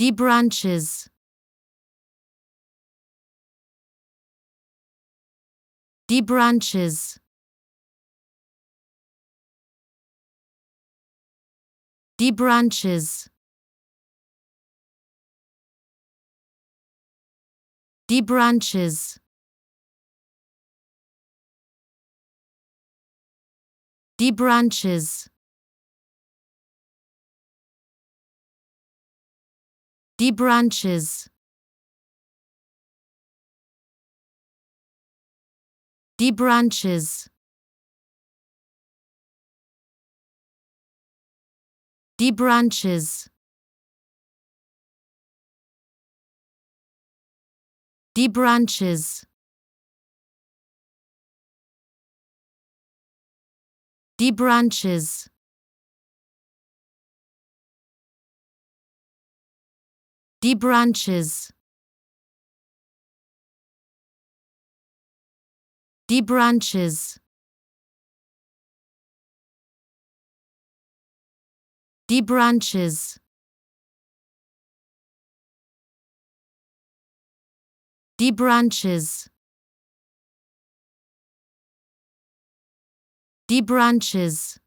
Die Brunches. Die Brunches. Die Brunches. Die Brunches. Die Brunches. Die Brunches. Die Brunches. Die Brunches. Die Brunches. Die Brunches. Die Brunches. Die Brunches. Die Brunches. Die Brunches. Die Brunches.